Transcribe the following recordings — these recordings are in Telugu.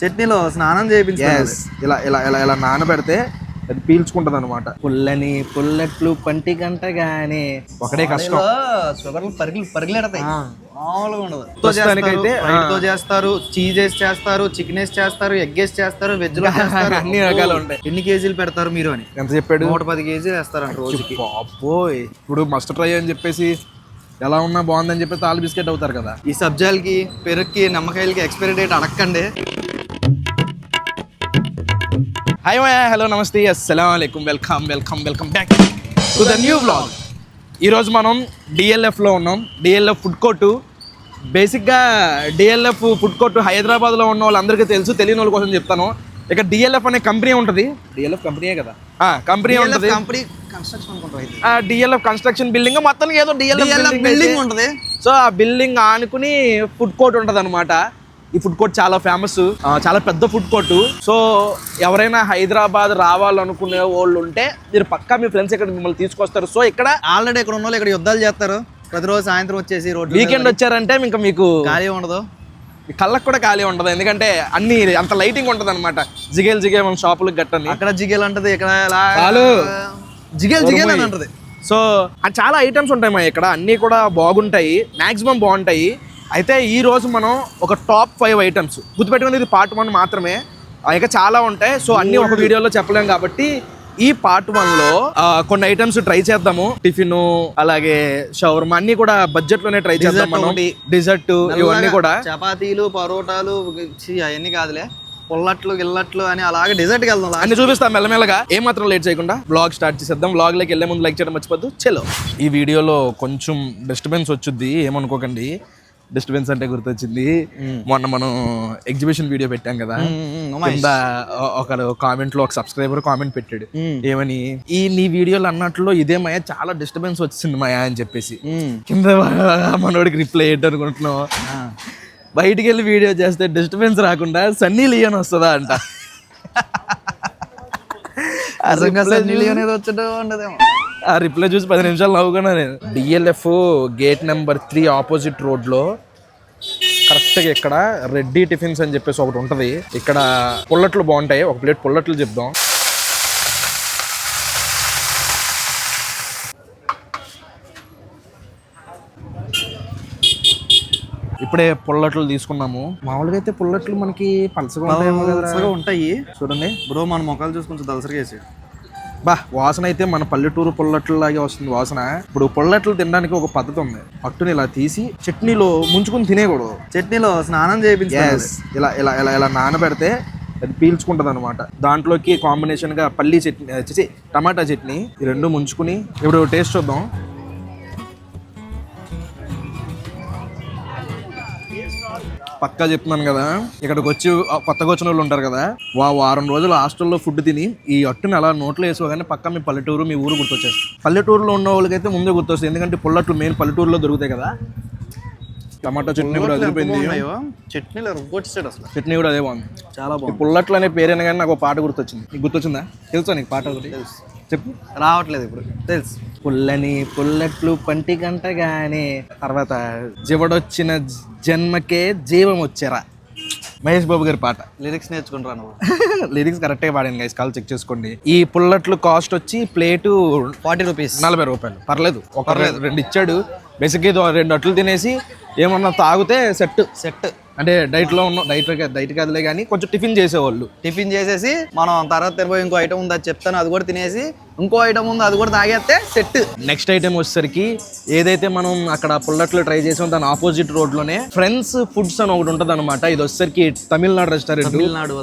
చట్నీలో స్నానం చేయించాలి. ఇలా ఇలా ఇలా ఇలా నానబెడితే అది పీల్చుకుంటది అనమాట. పుల్లని పుల్లట్లు పంటి గంటగానే ఒకటే కష్టం. షుగర్లు పరిగిలేడతాయి, మామూలుగా ఉండదు. అయితే చేస్తారు, చీజ్ వేసి చేస్తారు, చికెన్ వేసి చేస్తారు, ఎగ్ వేసి చేస్తారు, వెజ్ లో చేస్తారు, అన్ని రకాలు ఉంటాయి. ఎన్ని కేజీలు పెడతారు మీరు అని ఎంత చెప్పాడు? 110 కేజీలు వేస్తారంట రోజుకి. అబ్బోయ్, ఇప్పుడు మస్ట్ ట్రై అని చెప్పేసి ఎలా ఉన్నా బాగుందని చెప్పి తాలు బిస్కెట్ అవుతారు కదా. ఈ సబ్జాలకి, పెరుగుకి, నిమ్మకాయలకి ఎక్స్పైరీ డేట్ అడగండి. హాయ్ హలో నమస్తే, అస్సలాము అలైకుం, welcome back to the new vlog. ఈరోజు మనం డిఎల్ఎఫ్లో ఉన్నాం. DLF food court. బేసిక్గా డిఎల్ఎఫ్ ఫుడ్ కోర్టు హైదరాబాద్లో ఉన్న వాళ్ళందరికీ తెలుసు, తెలియని వాళ్ళ కోసం చెప్తాను. ఇక డిఎల్ఎఫ్ అనే కంపెనీ ఉంటుంది. డిఎల్ఎఫ్ కంపెనీయే కదా, కంపెనీ ఉంటుంది. డిఎల్ఎఫ్ కన్స్ట్రక్షన్ బిల్డింగ్ మొత్తం ఏదో డిఎల్ఎఫ్ బిల్డింగ్ ఉంటుంది. సో ఆ బిల్డింగ్ ఆనుకుని ఫుడ్ కోర్ట్ ఉంటుంది అనమాట. ఈ ఫుడ్ కోర్ట్ చాలా ఫేమస్, చాలా పెద్ద ఫుడ్ కోర్టు. సో ఎవరైనా హైదరాబాద్ రావాలనుకునే వాళ్ళు ఉంటే మీరు పక్కా మీ ఫ్రెండ్స్ ఇక్కడ మిమ్మల్ని తీసుకొస్తారు. సో ఇక్కడ ఆల్రెడీ ఇక్కడ ఉన్న వాళ్ళు ఇక్కడ యుద్ధాలు చేస్తారు. ప్రతిరోజు సాయంత్రం వచ్చేసి రోడ్ వీకెండ్ వచ్చారంటే ఇంకా మీకు ఖాళీ ఉండదు, కళ్ళకు కూడా ఖాళీ ఉండదు. ఎందుకంటే అన్ని అంత లైటింగ్ ఉంటుంది అనమాట. జిగేల్ మన షాపులకు గట్టని అక్కడ జిగేల్ అంటది, ఇక్కడ జిగేల్ అని అంటది. సో చాలా ఐటమ్స్ ఉంటాయి మా ఇక్కడ, అన్నీ కూడా బాగుంటాయి, మ్యాక్సిమం బాగుంటాయి. అయితే ఈ రోజు మనం ఒక టాప్ 5 ఐటమ్స్ గుర్తుపెట్టుకుని, ఇది పార్ట్ 1 మాత్రమే, ఇక చాలా ఉంటాయి. సో అన్ని ఒక వీడియోలో చెప్పలేం కాబట్టి ఈ పార్ట్ 1లో కొన్ని ఐటమ్స్ ట్రై చేద్దాము. టిఫిన్ అలాగే షవర్మా అన్ని కూడా బడ్జెట్ లోనే ట్రై చేద్దాం మనం. డిజర్ట్ ఇవన్నీ కూడా, చపాతీలు, పరోటాలు అవన్నీ కాదులే, పుల్లట్లు గిల్లట్లు అని అలాగే డిజర్ట్కి వెళ్దాం. అన్ని చూపిస్తాం మెల్లమెల్లగా. ఏ మాత్రం లేట్ చేయకుండా బ్లాగ్ స్టార్ట్ చేసేద్దాం. బ్లాగ్ లోకి వెళ్ళే ముందు లైక్ చేయడం మర్చిపోద్దు. చలో, ఈ వీడియోలో కొంచెం డిస్టర్బెన్స్ వచ్చుద్ది, ఏమనుకోకండి. డిస్టర్బెన్స్ అంటే గుర్తొచ్చింది, మొన్న మనం ఎగ్జిబిషన్ వీడియో పెట్టాం కదా, కింద ఒక కామెంట్ లో ఒక సబ్స్క్రైబర్ కామెంట్ పెట్టాడు. ఏమని, ఈ నీ వీడియోలు అన్నట్లో ఇదే మాయా చాలా డిస్టర్బెన్స్ వచ్చింది మాయా అని చెప్పేసి. కింద మనోడికి రిప్లై ఏంటనుకుంటున్నావు, బయటికి వెళ్ళి వీడియో చేస్తే డిస్టర్బెన్స్ రాకుండా సన్నీ లియోన్ వస్తుందా అంట. ఆ రిప్లై చూసి 10 నిమిషాలు నవ్వుకున్నా నేను. డిఎల్ఎఫ్ గేట్ నెంబర్ 3 ఆపోజిట్ రోడ్లో కరెక్ట్గా ఇక్కడ రెడ్డి టిఫిన్స్ అని చెప్పేసి ఒకటి ఉంటుంది. ఇక్కడ పుల్లట్లు బాగుంటాయి, ఒక ప్లేట్ పుల్లట్లు చెప్దాం. ఇప్పుడే పుల్లట్లు తీసుకున్నాము. మామూలుగా అయితే పుల్లట్లు మనకి పలసగా ఉంటాయి చూడండి. బ్రో మన మొక్కలు చూసి కొంచెం దలసరిగా వేసి వాసన అయితే మన పల్లెటూరు పుల్లట్లాగే వస్తుంది వాసన. ఇప్పుడు పుల్లట్లు తినడానికి ఒక పద్ధతి ఉంది. పట్టుని ఇలా తీసి చట్నీలో ముంచుకుని తినేకూడదు, చట్నీలో స్నానం చేయించాలి. ఇలా ఇలా ఇలా ఇలా నానబెడితే అది పీల్చుకుంటుంది అనమాట. దాంట్లోకి కాంబినేషన్ గా పల్లీ చట్నీ, టమాటా చట్నీ, ఈ రెండు ముంచుకుని ఇప్పుడు టేస్ట్ చూద్దాం. పక్కా చెప్తున్నాను కదా, ఇక్కడికి వచ్చి కొత్తగా వచ్చిన వాళ్ళు ఉంటారు కదా, వారం రోజులు హాస్టల్లో ఫుడ్ తిని ఈ అట్టుని అలా నోట్లో వేసుకోగానే పక్కా మీ పల్లెటూరు, మీ ఊరు గుర్తొచ్చేస్తుంది. పల్లెటూరులో ఉన్న వాళ్ళకైతే ముందే గుర్తొస్తుంది, ఎందుకంటే పుల్లట్లు మెయిన్ పల్లెటూరులో దొరుకుతాయి కదా. టమాటా చట్నీ కూడా అదిరిపోయింది, చట్నీ కూడా అదే బాగుంది, చాలా బాగుంది. పుల్లట్లు అనే పేరైనా కానీ నాకు ఒక పాట గుర్తొచ్చింది. నీకు గుర్తొచ్చిందా? తెలుసా నీకు పాట? ఒకటి చెప్పు. రావట్లేదు ఇప్పుడు, తెలుసు. పుల్లని పుల్లట్లు పంటి గంటగానే, తర్వాత జీవడొచ్చిన జన్మకే జీవం వచ్చారా, మహేష్ బాబు గారి పాట. లిరిక్స్ నేర్చుకుంటారా నువ్వు? లిరిక్స్ కరెక్ట్గా పాడాను గైస్, కాల్ చెక్ చేసుకోండి. ఈ పుల్లట్లు కాస్ట్ వచ్చి ప్లేటు 40 రూపీస్, 40 రూపాయలు. పర్లేదు, ఒక 2 ఇచ్చాడు. బేసిక్గా 2 అట్లు తినేసి ఏమన్నా తాగితే సెట్ అంటే డైట్లో ఉన్న డైట్ కాదులే కానీ కొంచెం టిఫిన్ చేసేవాళ్ళు. టిఫిన్ చేసేసి మనం తర్వాత తినబోయే ఇంకో ఐటమ్ ఉంది, అది చెప్తాను, అది కూడా తినేసి ఇంకో ఐటమ్ ఉంది, అది కూడా తాగేస్తే సెట్. నెక్స్ట్ ఐటమ్ వచ్చేసరికి ఏదైతే మనం అక్కడ పుల్లట్లు ట్రై చేసాం దాని ఆపోజిట్ రోడ్ లోనే ఫ్రెండ్స్ ఫుడ్స్ అని ఒకటి ఉంటుంది అనమాట. ఇది వచ్చేసరికి తమిళనాడు రెస్టారెంట్.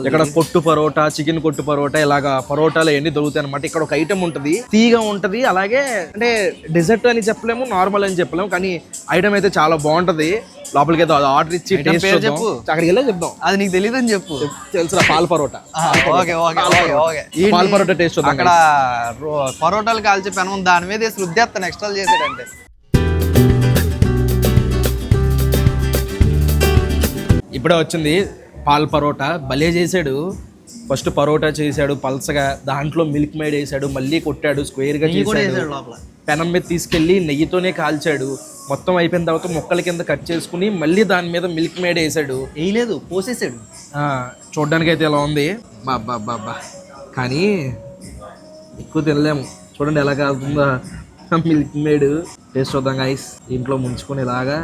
ఇక్కడ కొట్టు పరోటా, చికెన్ కొట్టు పరోటా, ఇలాగా పరోటాలు అవన్నీ దొరుకుతాయి అనమాట. ఇక్కడ ఒక ఐటమ్ ఉంటుంది, తీగా ఉంటది, అలాగే అంటే డెజర్ట్ అని చెప్పలేము, నార్మల్ అని చెప్పలేము, కానీ ఐటమ్ అయితే చాలా బాగుంటది. లోపలికి అయితే ఆర్డర్ ఇచ్చి చెప్పు, అక్కడికి వెళ్ళే చెప్దాం. అది నీకు తెలియదు అని చెప్పు. తెలుసు, పాల్ పరోటా. పాల్ పరోటా టేస్ట్ చూద్దాం. అక్కడ పరోటాలు కాల్చి పెనం దాని మీద వేసి రుద్దేస్తాను ఎక్స్ట్రా చేసాడంటే. ఇప్పుడే వచ్చింది పాల్ పరోటా, భలే చేశాడు. ఫస్ట్ పరోటా చేశాడు పల్సగా, దాంట్లో మిల్క్ మేడ్ వేసాడు, మళ్ళీ కొట్టాడు, స్క్వేర్ గా చేశాడు, పెనం మీద తీసుకెళ్లి నెయ్యితోనే కాల్చాడు. మొత్తం అయిపోయిన తర్వాత ముక్కల కింద కట్ చేసుకుని మళ్ళీ దాని మీద మిల్క్ మేడ్ వేసాడు. వేయలేదు, పోసేసాడు. చూడ్డానికి అయితే ఇలా ఉంది. బాబా బాబా, కానీ ఎక్కువ తినలేము. చూడండి ఎలా కాదుందా మిల్క్ మేడ్. టేస్ట్ చూద్దాం గైస్. ఇంట్లో ముంచుకొని ఇలాగా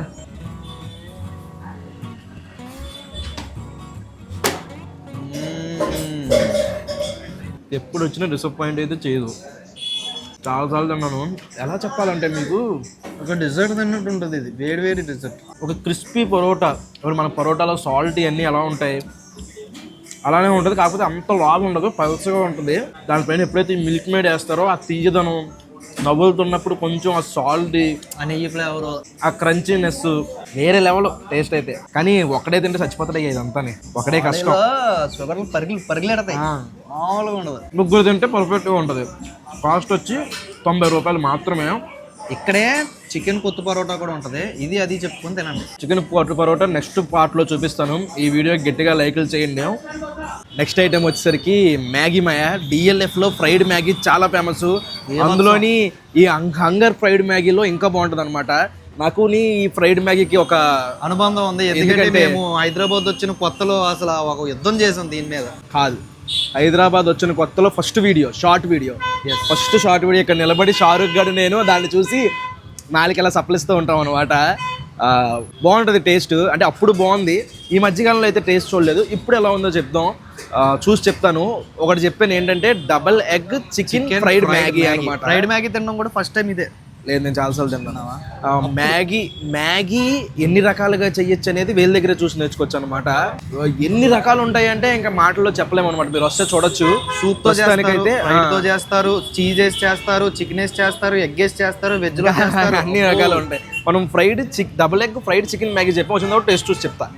ఎప్పుడు వచ్చినా డిసప్పాయింట్ అయితే చేయదు. చాలాసార్లు తిన్నాను. ఎలా చెప్పాలంటే మీకు ఒక డిజర్ట్ తిన్నట్టు ఉంటుంది ఇది, వేడి వేడి డిజర్ట్. ఒక క్రిస్పీ పరోటా. ఇప్పుడు మన పరోటాలో సాల్ట్ అన్నీ ఎలా ఉంటాయి అలానే ఉంటుంది, కాకపోతే అంత లాగా ఉండదు, పలుచగా ఉంటుంది. దానిపైన ఎప్పుడైతే మిల్క్ మేడ్ వేస్తారో ఆ తీయదనం, నవ్వులుతున్నప్పుడు కొంచెం ఆ సాల్ట్, ఆ నెయ్యి ఫ్లేవర్, ఆ క్రంచీనెస్ వేరే లెవెల్ టేస్ట్ అయితే. కానీ ఒకటే తింటే చచ్చిపోతాడు ఇదంతా, ఒకటే కష్టం. షుగర్లు పరిగిలేడతాయి, మామూలుగా ఉండదు. ముగ్గురు తింటే పర్ఫెక్ట్గా ఉంటుంది. కాస్ట్ వచ్చి 90 రూపాయలు మాత్రమే. ఇక్కడే చికెన్ కొత్త పరోటా కూడా ఉంటుంది. ఇది అది చెప్పుకొని తినండి. చికెన్ కొత్త పరోటా నెక్స్ట్ పార్ట్లో చూపిస్తాను. ఈ వీడియో గట్టిగా లైకులు చేయండి. నెక్స్ట్ ఐటెం వచ్చేసరికి మ్యాగీ మాయ. డిఎల్ఎఫ్లో ఫ్రైడ్ మ్యాగీ చాలా ఫేమస్. అందులోని ఈ హంగర్ ఫ్రైడ్ మ్యాగీలో ఇంకా బాగుంటుంది అనమాట. నాకు ఈ ఫ్రైడ్ మ్యాగీకి ఒక అనుబంధం ఉంది. ఎందుకంటే మేము హైదరాబాద్ వచ్చిన కొత్తలో అసలు ఒక యుద్ధం చేసాం దీని మీద. కాదు, హైదరాబాద్ వచ్చిన కొత్తలో ఫస్ట్ షార్ట్ వీడియో ఇక్కడ నిలబడి షారుఖ్ గడ్ నేను దాన్ని చూసి నాలుకలా సప్లిస్తూ ఉంటాం అనమాట. బాగుంటుంది టేస్ట్. అంటే అప్పుడు బాగుంది, ఈ మధ్యకాలంలో అయితే టేస్ట్ చూడలేదు. ఇప్పుడు ఎలా ఉందో చెప్తాం, చూసి చెప్తాను. ఒకటి చెప్పాను ఏంటంటే double egg chicken fried Maggi అనమాట. ఫ్రైడ్ మ్యాగీ తినడం కూడా ఫస్ట్ టైం ఇదే. లేదు, నేను చాలాసార్లు తిన్నాను. మ్యాగీ ఎన్ని రకాలుగా చెయ్యొచ్చు అనేది వీళ్ళ దగ్గర చూసి నేర్చుకోవచ్చు అనమాట. ఎన్ని రకాలు ఉంటాయంటే ఇంకా మాటల్లో చెప్పలేము అనమాట. మీరు వస్తే చూడొచ్చు. సూప్ తో చేస్తారు, చీజ్ వేసి చేస్తారు, చికెన్ వేసి చేస్తారు, ఎగ్ వేసి చేస్తారు, వెజ్ లో చేస్తారు, అన్ని రకాలు ఉంటాయి. మనం double egg fried chicken Maggi చెప్పి వచ్చిన తర్వాత టేస్ట్ చూసి చెప్తా.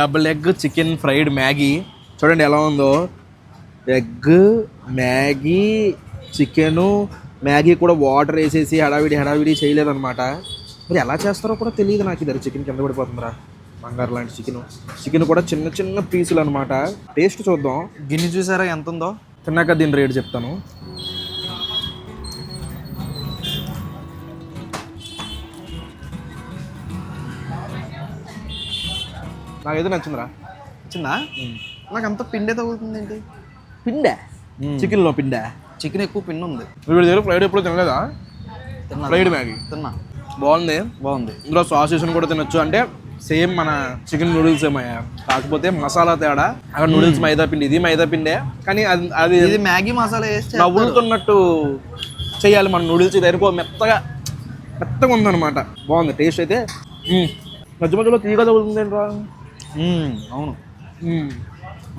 Double egg chicken fried Maggi చూడండి ఎలా ఉందో. ఎగ్, మ్యాగీ, చికెను, మ్యాగీ కూడా వాటర్ వేసేసి హడావిడి చేయలేదన్నమాట. మరి ఎలా చేస్తారో కూడా తెలియదు నాకు. ఇద్దరు చికెన్ కింద పడిపోతుందిరా, బంగారు లాంటి చికెన్ కూడా చిన్న చిన్న పీసులు అనమాట. టేస్ట్ చూద్దాం. గిన్నె చూసారా ఎంత ఉందో? తిన్నాక దీని రేట్ చెప్తాను. నాకైతే నచ్చిందిరా. నచ్చిందా? నాకు అంత పిండే తగులుతుంది ఏంటి? పిండే చికెన్లో పిండే. చికెన్ ఎక్కువ పిండి ఉంది. వీడి దగ్గర ఫ్రైడ్ ఎప్పుడు తినలేదా? ఫ్రైడ్ మ్యాగీ తిన్నా, బాగుంది. ఇందులో సాసేషన్ కూడా తినొచ్చు. అంటే సేమ్ మన చికెన్ నూడిల్స్ ఏమయ్యా, కాకపోతే మసాలా తేడా. అక్కడ నూడిల్స్ మైదా పిండి, ఇది మైదా పిండే. కానీ అది మ్యాగీ మసాలా వేస్తే నవ్వులుతున్నట్టు చేయాలి మన నూడిల్స్. ఇది అనుకో మెత్తగా ఉందన్నమాట. బాగుంది టేస్ట్ అయితే. మధ్యలో తీగ తగులుతుంది ఏంట్రా. అవును,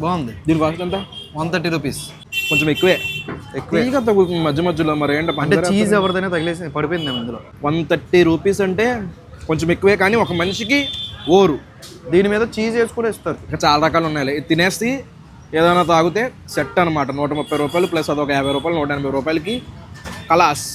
బాగుంది. దీని కాస్ట్ ఎంత? 130 రూపీస్. కొంచెం ఎక్కువే తీగ తగులుతుంది మధ్యలో. మరి ఏంటంటే చీజ్ ఎవరిదైనా తగిలేసి పడిపోయింది ఇందులో. 130 రూపీస్ అంటే కొంచెం ఎక్కువే, కానీ ఒక మనిషికి ఓరు. దీని మీద చీజ్ వేసి కూడా ఇస్తారు. ఇంకా చాలా రకాలు ఉన్నాయి. తినేసి ఏదైనా తాగితే సెట్ అనమాట. 130 రూపాయలు ప్లస్ అదొక 50 రూపాయలు, 180 రూపాయలకి కలాస్.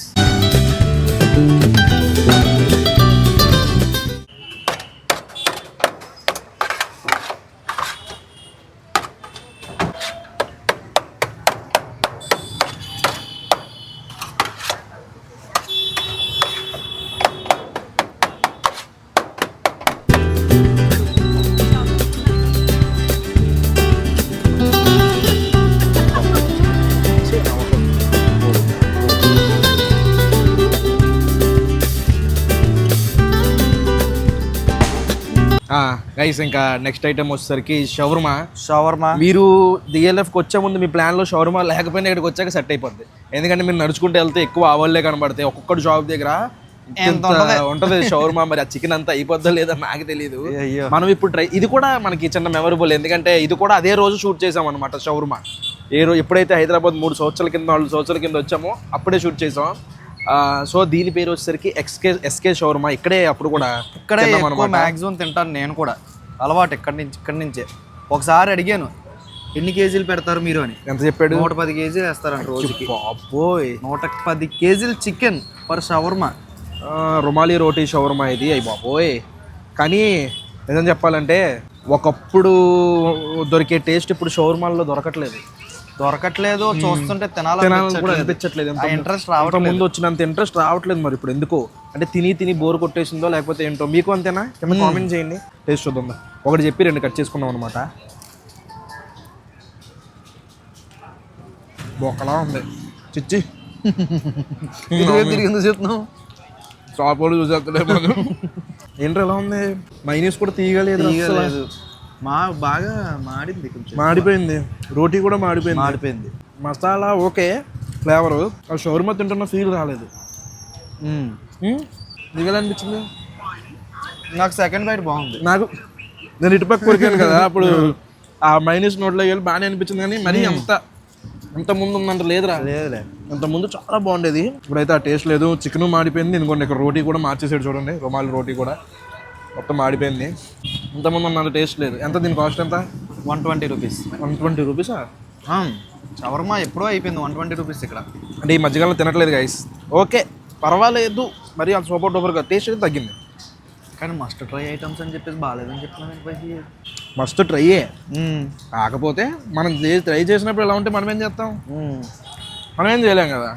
గైస్ ఇంకా నెక్స్ట్ ఐటమ్ వచ్చేసరికి షవర్మా. మీరు డిఎల్ఎఫ్కి వచ్చే ముందు మీ ప్లాన్లో షవర్మా లేకపోయినా ఇక్కడికి వచ్చాక సెట్ అయిపోద్ది. ఎందుకంటే మీరు నడుచుకుంటూ వెళ్తే ఎక్కువ ఆవాళ్ళే కనబడతాయి. ఒక్కొక్కటి షాప్ దగ్గర ఉంటది షవర్మా. మరి ఆ చికెన్ అంతా అయిపోద్దా లేదా నాకు తెలియదు. మనం ఇప్పుడు ఇది కూడా మనకి చిన్న మెమరబుల్. ఎందుకంటే ఇది కూడా అదే రోజు షూట్ చేసాం అనమాట షవర్మా. ఎప్పుడైతే హైదరాబాద్ 3 సంవత్సరాల కింద 4 సంవత్సరాల కింద వచ్చామో అప్పుడే షూట్ చేసాం. సో దీని పేరు వచ్చేసరికి ఎస్కే షవర్మా. ఇక్కడే అప్పుడు కూడా ఇక్కడే మ్యాక్సిమం తింటాను నేను కూడా. అలవాటు ఇక్కడి నుంచే. ఒకసారి అడిగాను ఎన్ని కేజీలు పెడతారు మీరు అని. ఎంత చెప్పాడు? 110 కేజీలు వేస్తారంట రోజుకి. బాబోయ్, 110 కేజీలు చికెన్ పర్ షవర్మా. రుమాలి రోటీ షవర్మా ఇది. అయ్యి బాబోయ్. కానీ నిజం చెప్పాలంటే ఒకప్పుడు దొరికే టేస్ట్ ఇప్పుడు షవర్మాల్లో దొరకట్లేదు. దొరకట్లేదు, చూస్తుంటే తినాలని కూడా అనిపించట్లేదు. ఆ ఇంట్రెస్ట్ ముందు వచ్చినంత ఇంట్రెస్ట్ రావట్లేదు మరి ఇప్పుడు ఎందుకో. అంటే తిని బోర్ కొట్టేసిందో లేకపోతే ఏంటో. మీకు అంతేనా? కింద కామెంట్ చేయండి. టేస్ట్ చూద్దాం. ఒకటి చెప్పి 2 కట్ చేసుకున్నాం అనమాట. బొక్కలా ఉంది చిచ్చి. తిరిగి చెప్తున్నావు షాప్ వాళ్ళు చూసేస్తలేదు. ఏంటో ఎలా ఉంది? మైనీస్ కూడా తీయగలేదు. బాగా మాడింది, కొంచెం మాడిపోయింది. రోటీ కూడా మాడిపోయింది. Masala okay, flavour. ఆ షవర్మా తింటున్న ఫీల్ రాలేదు. నీకు ఎలా అనిపించింది? నాకు సెకండ్ బైట్ బాగుంది. నేను ఇటుపక్క కొరికాను కదా, అప్పుడు ఆ మైనస్ నోట్లోకి వెళ్ళి బాగానే అనిపించింది. కానీ మరీ అంత ముందు ఉందంట లేదురా. అంత ముందు చాలా బాగుండేది. ఇప్పుడైతే ఆ టేస్ట్ లేదు. చికెన్ మాడిపోయింది. ఇంకోండి ఇక్కడ రోటీ కూడా మార్చేసాడు చూడండి. రుమాలి రోటీ కూడా మొత్తం మాడిపోయింది. ఇంతకుముందు ఉన్నంత టేస్ట్ లేదు. ఎంత దీని కాస్ట్ ఎంత? 120 రూపీస్. 120 రూపీసా? షవర్మా ఎప్పుడో అయిపోయింది. 120 రూపీస్ ఇక్కడ. అంటే ఈ మధ్యకాలంలో తినట్లేదు గైస్. ఓకే పర్వాలేదు, మరి అంత సూపర్ డూపర్గా టేస్ట్ అయితే తగ్గింది. కానీ మస్ట్ ట్రై ఐటమ్స్ అని చెప్పేసి బాగాలేదని చెప్తున్నాను. మస్ట్ ట్రైయే, కాకపోతే మనం ట్రై చేసినప్పుడు ఎలా ఉంటే మనం ఏం చేస్తాం? మనం ఏం చేయలేం కదా.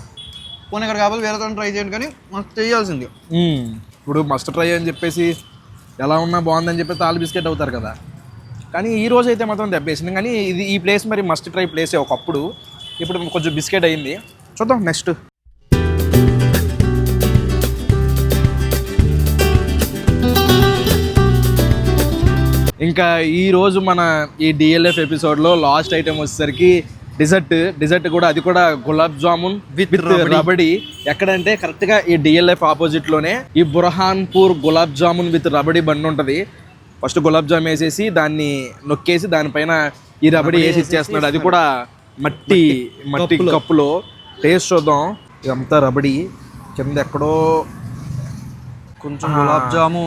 పోనీ ఇక్కడ కాబట్టి వేరే ట్రై చేయండి, కానీ మస్ట్ చేయాల్సింది. ఇప్పుడు మస్ట్ ట్రై అని చెప్పేసి ఎలా ఉన్నా బాగుందని చెప్పేసి తాళ్ళు బిస్కెట్ అవుతారు కదా. కానీ ఈ రోజు అయితే మాత్రం దెబ్బేసింది. కానీ ఈ ప్లేస్ మరి మస్ట్ ట్రై ప్లేసే ఒకప్పుడు. ఇప్పుడు కొంచెం బిస్కెట్ అయింది. చూద్దాం నెక్స్ట్. ఇంకా ఈరోజు మన ఈ డిఎల్ఎఫ్ ఎపిసోడ్లో లాస్ట్ ఐటెం వచ్చేసరికి డిజర్ట్ కూడా. అది కూడా గులాబ్ జామున్ విత్ రబడి. ఎక్కడంటే కరెక్ట్గా ఈ డిఎల్ఎఫ్ ఆపోజిట్లోనే ఈ బుర్హాన్పూర్ గులాబ్ జామున్ విత్ రబడి బండి ఉంటుంది. ఫస్ట్ గులాబ్ జామ్ వేసేసి దాన్ని నొక్కేసి దానిపైన ఈ రబడి వేసి ఇచ్చేస్తున్నాడు. అది కూడా మట్టి కప్పులో. టేస్ట్ చూద్దాం. ఇదంతా రబడి, కింద ఎక్కడో కొంచెం గులాబ్ జాము,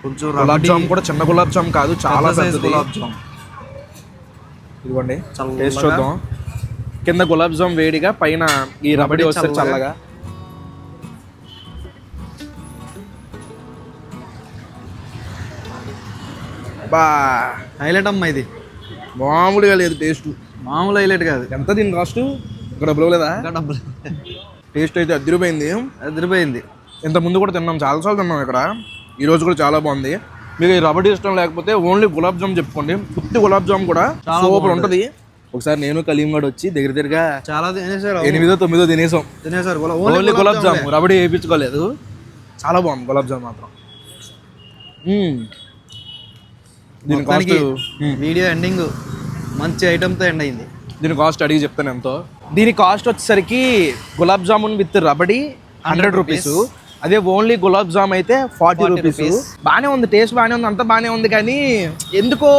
కొంచెం గులాబ్ జామ్ కూడా చిన్న గులాబ్ జామ్ కాదు, చాలా పెద్ద గులాబ్ జామ్. ఇదిగోండి టేస్ట్ చూద్దాం. కింద గులాబ్ జామ్ వేడిగా, పైన ఈ రబడి వస్తే చల్లగా. బా హైలైట్ అమ్మా, ఇది మామూలుగా లేదు టేస్ట్. మామూలు హైలైట్ కాదు. ఎంత దీని కాస్ట్? ఇక్కడ డబ్బులు లేదా? డబ్బులు. టేస్ట్ అయితే అదిరిపోయింది. ఇంత ముందు కూడా తిన్నాం, చాలాసార్లు తిన్నాం ఇక్కడ. ఈరోజు కూడా చాలా బాగుంది. మీకు ఈ రబడి ఇష్టం లేకపోతే ఓన్లీ గులాబ్ జామ్ చెప్పుకోండి. పుట్టి గులాబ్ జామ్ కూడా సూపర్ ఉంటుంది. ఒకసారి నేను కలీం గడ్ వచ్చి దగ్గరగా చాలా 8-9 తినేసాం. ఓన్లీ గులాబ్ జామ్, రబడి వేయించుకోలేదు. చాలా బాగుంది గులాబ్ జామ్ మాత్రం. దీని కాస్ట్ వీడియో ఎండింగ్ మంచి ఐటమ్తో ఎండ్ అయింది. దీని కాస్ట్ అడిగి చెప్తాను ఎంతో. దీని కాస్ట్ వచ్చేసరికి గులాబ్ జామున్ విత్ రబడి 100 రూపీస్. అదే ఓన్లీ గులాబ్ జామ్ అయితే 40 రూపీస్. బాగానే ఉంది, టేస్ట్ బాగానే ఉంది, అంతా బాగానే ఉంది. కానీ ఎందుకో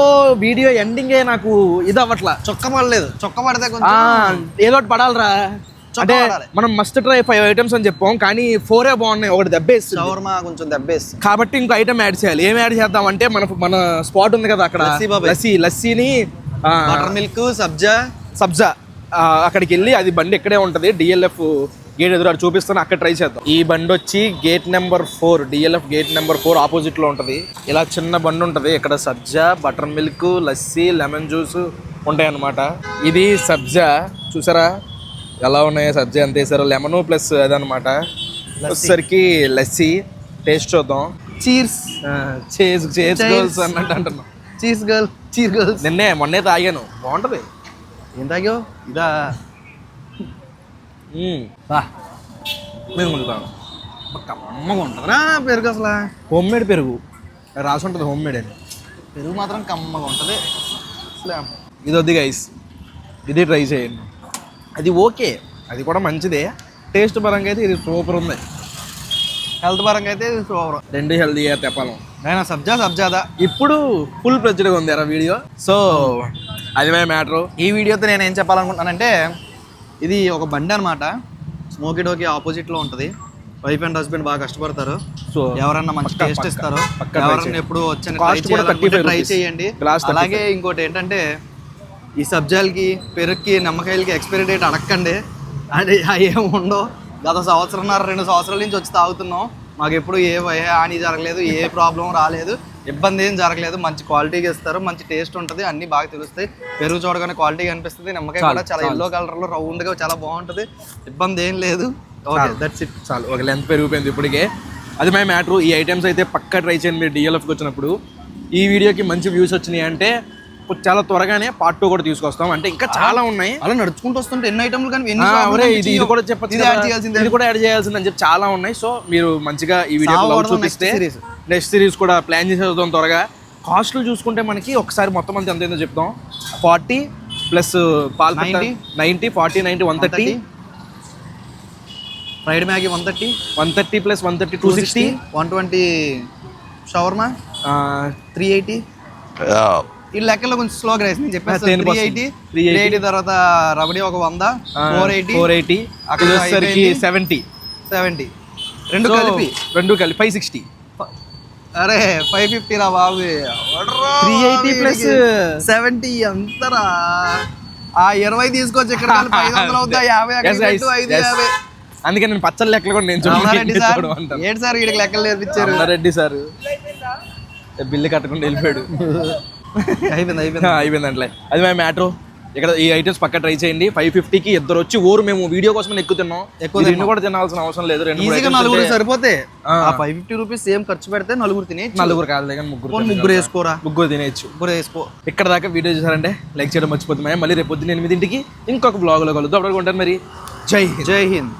వీడియో ఎండింగే నాకు ఇది అవ్వట్లా. చొక్క పడలేదు. చొక్క పడితే ఏదో ఒకటి పడాలరా. అంటే మనం మస్ట్ ట్రై 5 ఐటమ్స్ అని చెప్పాం, కానీ 4 బాగున్నాయి. ఒకటి దెబ్బేసి షవర్మా కొంచెం దెబ్బేసి, కాబట్టి ఇంకో ఐటమ్ యాడ్ చేయాలి. ఏం యాడ్ చేద్దాం అంటే మన స్పాట్ ఉంది కదా అక్కడ, లస్సీని బటర్ మిల్క్ సబ్జా అక్కడికి వెళ్ళి, అది బండి ఇక్కడే ఉంటుంది డిఎల్ఎఫ్ గేట్ ఎదురు చూపిస్తాను, అక్కడ ట్రై చేద్దాం. ఈ బండి వచ్చి gate number 4, DLF gate number 4 opposite లో ఉంటుంది. ఇలా చిన్న బండి ఉంటుంది. ఇక్కడ sabja, butter milk, lassi, lemon juice ఉంటాయి అన్నమాట. ఇది సబ్జా చూసారా ఎలా ఉన్నాయో? సబ్జా ఎంత వేసారో, లెమన్ ప్లస్ అదనమాట. వచ్చేసరికి లస్సీ. టేస్ట్ చూద్దాం. చీర్స్ గర్ల్స్ అన్నట్టు అంటున్నాం. Cheers girls. మొన్నే తాగాను, బాగుంటది. ఏం తాగావు? ఇదా కమ్మగా ఉంటుందిరా పెరుగు. అసలు హోమ్ మేడ్ పెరుగు రాసి ఉంటుంది, హోమ్ మేడ్ అని. పెరుగు మాత్రం కమ్మగా ఉంటుంది. ఇది వద్దు గైస్, ఇది ట్రై చేయండి. అది ఓకే, అది కూడా మంచిదే. టేస్ట్ పరంగా అయితే ఇది సూపర్ ఉంది. హెల్త్ పరంగా అయితే ఇది సూపర్. రెండు హెల్తీ తెప్పాలం. అయినా సబ్జాదా ఇప్పుడు ఫుల్ ప్రెజ్డ్గా ఉంది ఆ వీడియో. సో అది మ్యాటరు. ఈ వీడియోతో నేను ఏం చెప్పాలనుకుంటున్నానంటే, ఇది ఒక బండి అనమాట. స్మోకీ డోకి ఆపోజిట్లో ఉంటుంది. వైఫ్ అండ్ హస్బెండ్ బాగా కష్టపడతారు. సో ఎవరన్నా మంచి టేస్ట్ ఇస్తారు. ఎవరన్నా ఎప్పుడు వచ్చి ట్రై చేయండి. అలాగే ఇంకోటి ఏంటంటే, ఈ సబ్జాలకి, పెరుగుకి, నిమ్మకాయలకి ఎక్స్పైరీ డేట్ అడగండి. అంటే ఏమి ఉండవు. గత 1-2 సంవత్సరాల నుంచి వచ్చి తాగుతున్నాం. మాకు ఎప్పుడు ఏ హాని జరగలేదు, ఏ ప్రాబ్లం రాలేదు. ఇబ్బంది ఏం జరగలేదు, మంచి క్వాలిటీగా ఇస్తారు, మంచి టేస్ట్ ఉంటుంది, అన్ని బాగా తెలుస్తాయి. పెరుగు చూడగానే క్వాలిటీగా అనిపిస్తుంది. నిమ్మకాయ కూడా చాలా ఎల్లో కలర్లో రౌండ్గా చాలా బాగుంటుంది, ఇబ్బంది ఏం లేదు. Okay that's it. చాలు, ఒక లెంత్ పెరిగిపోయింది ఇప్పటికే. అది మై మ్యాటర్. ఈ ఐటమ్స్ అయితే పక్కా ట్రై చేయండి మీరు డిఎల్ఎఫ్కి వచ్చినప్పుడు. ఈ వీడియోకి మంచి వ్యూస్ వచ్చినాయి అంటే చాలా త్వరగానే పార్ట్ 2 కూడా తీసుకొస్తాం. అంటే ఇంకా చాలా ఉన్నాయి, అలా నడుచుకుంటూ వస్తుంటే ఎన్ని ఐటమ్లు కానీ ఇది కూడా చెప్పచ్చు, ఇది కూడా యాడ్ చేయాల్సింది అని చెప్పి చాలా ఉన్నాయి. సో మీరు మంచిగా ఈ వీడియో చూపిస్తే నెక్స్ట్ సిరీస్ కూడా ప్లాన్ చేసేద్దాం త్వరగా. కాస్ట్లు చూసుకుంటే మనకి ఒకసారి మొత్తం అంతా ఎంత చెప్తాం. 40 plus paal 90, 40, 90, 130. Fried Maggi 130 plus 130, 260, 120 shawarma 380. ఈ లెక్కలో కొంచెం స్లోగా రైస్ నేను చెప్పేసి 380 తర్వాత రబడీ ఒక 100, 480 అక్కడ వచ్చేసరికి 70 రెండు కలిపి 560. అరే 550 రా బాబు. 380 ప్లస్ 70 ఎంతరా? ఆ 20 తీసుకొచ్చి ఇక్కడ 500 అవుతా, 50. అందుకే నేను పచ్చళ్ళ లెక్కలు కూడా నేను ఏంటి సార్ వీడికి లెక్కలు నేర్పించారు? రెడ్డి సార్ బిల్లు కట్టకుండా వెళ్ళిపోయాడు. అయిపోయింది అంటే అది మేము మ్యాటర్. ఇక్కడ ఈ ఐటమ్స్ పక్క ట్రై చేయండి. 550కి ఇద్దరు వచ్చి మేము వీడియో కోసం ఎక్కుతున్నాం. ఎక్కువ కూడా తినాల్సిన అవసరం లేదు, నలుగురు సరిపోతే. 550 రూపీస్ సేమ్ ఖర్చు పెడితే నలుగురు తినేచ్చు. నలుగురు కాదు కానీ ముగ్గురు వేసుకోరా, ముగ్గురు తినేచ్చు. ఇక్కడ దాకా వీడియో చూసారంటే లైక్ చేయడం మర్చిపోతున్నాయి. మళ్ళీ రేపు పొద్దున్న 8ంటికి ఇంకొక బ్లాగ్ లో కలుద్దాం. అప్పుడు ఉంటారు మరి. జై హింద్.